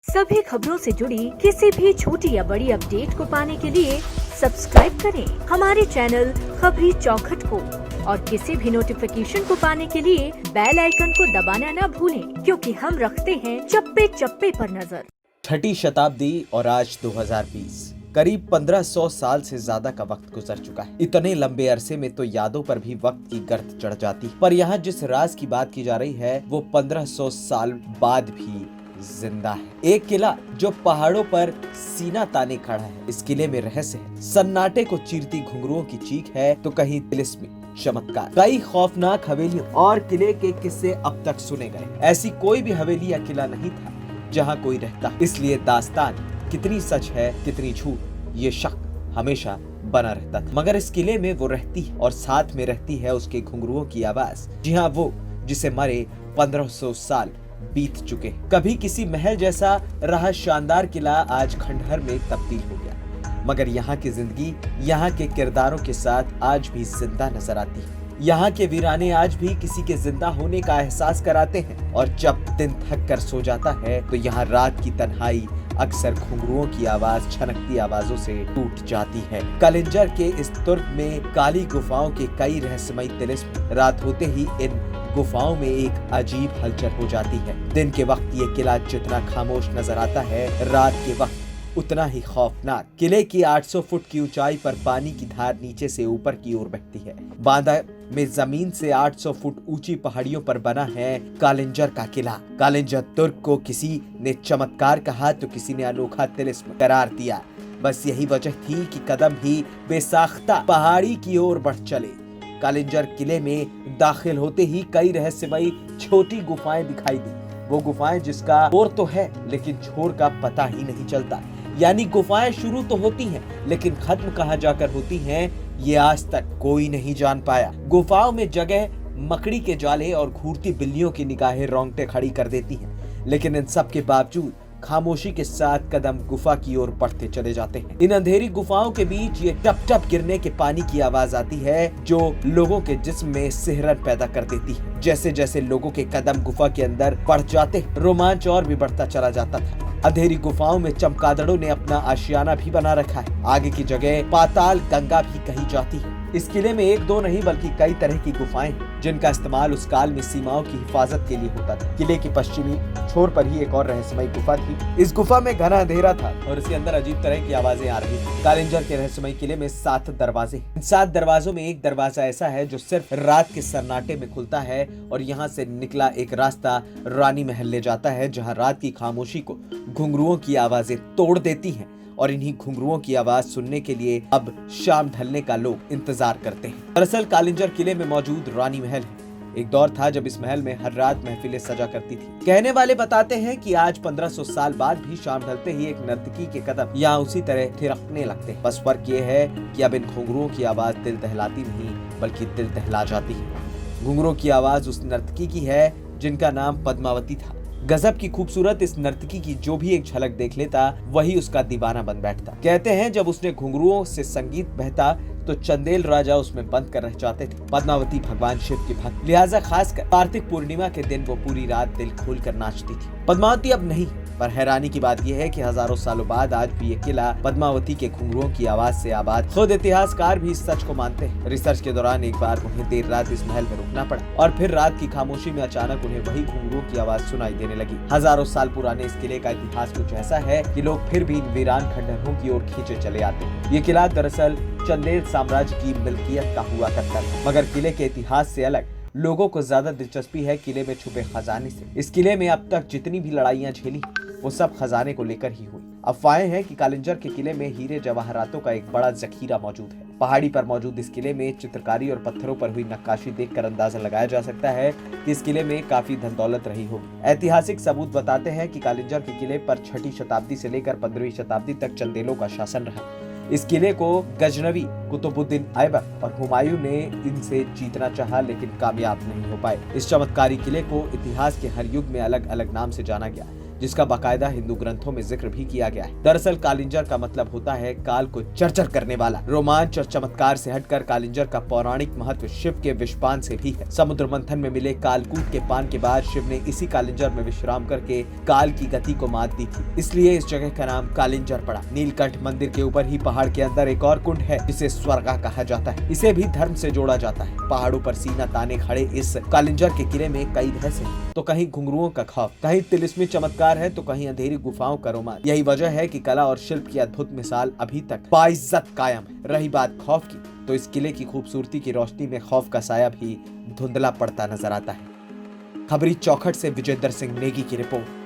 सभी खबरों से जुड़ी किसी भी छोटी या बड़ी अपडेट को पाने के लिए सब्सक्राइब करें हमारे चैनल खबरी चौखट को और किसी भी नोटिफिकेशन को पाने के लिए बेल आइकन को दबाना न भूलें, क्योंकि हम रखते हैं चप्पे चप्पे पर नजर। छठी शताब्दी और आज 2020, करीब 1500 साल से ज्यादा का वक्त गुजर चुका है। इतने लंबे अरसे में तो यादों पर भी वक्त की गर्द चढ़ जाती, पर यहाँ जिस राज की बात की जा रही है वो 1500 साल बाद भी जिंदा है। एक किला जो पहाड़ों पर सीना ताने खड़ा है। इस किले में रहस्य है, सन्नाटे को चीरती घुंघरुओं की चीख है तो कहीं तिलिस्मी चमत्कार। कई खौफनाक हवेलियों और किले के किस्से अब तक सुने गए। ऐसी कोई भी हवेली या किला नहीं था जहाँ कोई रहता। इसलिए दास्तान कितनी सच है कितनी झूठ, ये शक हमेशा बना रहता था। मगर इस किले में वो रहती है और साथ में रहती है उसके घुंघरुओं की आवाज। जी हाँ, वो जिसे मरे 1500 साल बीत चुके। कभी किसी महल जैसा रहा शानदार किला आज खंडहर में तब्दील हो गया, मगर यहाँ की जिंदगी यहाँ के किरदारों के साथ आज भी जिंदा नजर आती है। यहाँ के वीराने आज भी किसी के जिंदा होने का एहसास कराते हैं। और जब दिन थक कर सो जाता है तो यहाँ रात की तन्हाई अक्सर घुंघरुओं की आवाज छनकती आवाजों से टूट जाती है। कलिंजर के इस तुर्क में काली गुफाओं के कई रहस्यमयी तिलिस्म। रात होते ही इन गुफाओं में एक अजीब हलचल हो जाती है। दिन के वक्त ये किला जितना खामोश नजर आता है, रात के वक्त उतना ही खौफनाक। किले की 800 फुट की ऊंचाई पर पानी की धार नीचे से ऊपर की ओर बहती है। बांदा में जमीन से 800 फुट ऊंची पहाड़ियों पर बना है कालिंजर का किला। कालिंजर तुर्क को किसी ने चमत्कार कहा तो किसी ने अनोखा तिलिस्म करार दिया। बस यही वजह थी कि कदम ही बेसाख्ता पहाड़ी की ओर बढ़ चले। कालिंजर किले में दाखिल होते ही कई रहस्यमयी छोटी गुफाएं दिखाई दी। वो गुफाएं जिसका छोर तो है लेकिन छोर का पता ही नहीं चलता। यानी गुफाएं शुरू तो होती हैं लेकिन खत्म कहाँ जाकर होती हैं ये आज तक कोई नहीं जान पाया। गुफाओं में जगह मकड़ी के जाले और घूरती बिल्लियों की निगाहें रोंगटे खड़ी कर देती हैं, लेकिन इन सब के बावजूद खामोशी के साथ कदम गुफा की ओर बढ़ते चले जाते हैं। इन अंधेरी गुफाओं के बीच ये टप टप गिरने के पानी की आवाज आती है जो लोगों के जिस्म में सिहरन पैदा कर देती है। जैसे जैसे लोगों के कदम गुफा के अंदर बढ़ जाते, रोमांच और भी बढ़ता चला जाता था। अंधेरी गुफाओं में चमगादड़ों ने अपना आशियाना भी बना रखा है। आगे की जगह पाताल गंगा भी कही जाती है। इस किले में एक दो नहीं बल्कि कई तरह की गुफाएं हैं जिनका इस्तेमाल उस काल में सीमाओं की हिफाजत के लिए होता था। किले के पश्चिमी छोर पर ही एक और रहस्यमयी गुफा थी। इस गुफा में घना अंधेरा था और इसके अंदर अजीब तरह की आवाजें आ रही थी। कालिंजर के रहस्यमयी किले में 7 दरवाजे। इन 7 दरवाजों में एक दरवाजा ऐसा है जो सिर्फ रात के सन्नाटे में खुलता है और यहाँ से निकला एक रास्ता रानी महल ले जाता है, जहाँ रात की खामोशी को घुंघरुओं की आवाजें तोड़ देती हैं। और इन्हीं घुंघरुओं की आवाज सुनने के लिए अब शाम ढलने का लोग इंतजार करते हैं। दरअसल कालिंजर किले में मौजूद रानी महल है। एक दौर था जब इस महल में हर रात महफिलें सजा करती थी। कहने वाले बताते हैं कि आज 1500 साल बाद भी शाम ढलते ही एक नर्तकी के कदम यहाँ उसी तरह थिरकने लगते हैं। बस फर्क ये है कि अब इन घुंघरुओं की आवाज दिल दहलाती नहीं बल्कि दिल दहला जाती है। घुंघरुओं की आवाज उस नर्तकी की है जिनका नाम पद्मावती था। गजब की खूबसूरत इस नर्तकी की जो भी एक झलक देख लेता वही उसका दीवाना बन बैठता। कहते हैं जब उसने घुंघरुओं से संगीत बहता तो चंदेल राजा उसमें बंद कर रह जाते थे। पद्मावती भगवान शिव की भक्त, लिहाजा खासकर कार्तिक पूर्णिमा के दिन वो पूरी रात दिल खोल कर नाचती थी। पद्मावती अब नहीं, पर हैरानी की बात यह है कि हजारों सालों बाद आज भी ये किला पद्मावती के घुंघरुओं की आवाज से आबाद। खुद इतिहासकार भी इस सच को मानते हैं। रिसर्च के दौरान एक बार उन्हें देर रात इस महल में रुकना पड़ा और फिर रात की खामोशी में अचानक उन्हें वही घुंघरुओं की आवाज सुनाई देने लगी। हजारों साल पुराने इस किले का इतिहास कुछ ऐसा है कि लोग फिर भी इन वीरान खंडहरों की ओर खींचे चले आते हैं। ये किला दरअसल चंदेल साम्राज्य की मिल्कियत का हुआ करता था, मगर किले के इतिहास से अलग लोगों को ज्यादा दिलचस्पी है किले में छुपे खजाने से। इस किले में अब तक जितनी भी लड़ाइयां झेली वो सब खजाने को लेकर ही हुई। अफवाहें हैं कि कालिंजर के किले में हीरे जवाहरातों का एक बड़ा जखीरा मौजूद है। पहाड़ी पर मौजूद इस किले में चित्रकारी और पत्थरों पर हुई नक्काशी देखकर अंदाजा लगाया जा सकता है कि इस किले में काफी धन दौलत रही होगी। ऐतिहासिक सबूत बताते हैं कि कालिंजर के किले पर 6ठी शताब्दी से लेकर 15वीं शताब्दी तक चंदेलों का शासन रहा। इस किले को गजनवी, कुतुबुद्दीन ऐबक और हुमायूं ने इनसे जीतना चाहा लेकिन कामयाब नहीं हो पाए। इस चमत्कारी किले को इतिहास के हर युग में अलग अलग नाम से जाना गया। जिसका बाकायदा हिंदू ग्रंथों में जिक्र भी किया गया है। दरअसल कालिंजर का मतलब होता है काल को चरचर करने वाला। रोमांच और चमत्कार से हटकर कालिंजर का पौराणिक महत्व शिव के विषपान से भी है। समुद्र मंथन में मिले कालकूट के पान के बाद शिव ने इसी कालिंजर में विश्राम करके काल की गति को मात दी थी, इसलिए इस जगह का नाम कालिंजर पड़ा। नीलकंठ मंदिर के ऊपर ही पहाड़ के अंदर एक और कुंड है जिसे स्वर्गा कहा जाता है। इसे भी धर्म से जोड़ा जाता है। पहाड़ों पर सीना ताने खड़े इस कालिंजर के किले में कई रहस्य हैं। तो कहीं घुंघरुओं का खौफ, कहीं तिलिस्मी चमत्कार है, तो कहीं अंधेरी गुफाओं का रोमांच। यही वजह है कि कला और शिल्प की अद्भुत मिसाल अभी तक बाइज्जत कायम है। रही बात खौफ की, तो इस किले की खूबसूरती की रोशनी में खौफ का साया भी धुंधला पड़ता नजर आता है। खबरी चौखट से विजेंद्र सिंह नेगी की रिपोर्ट।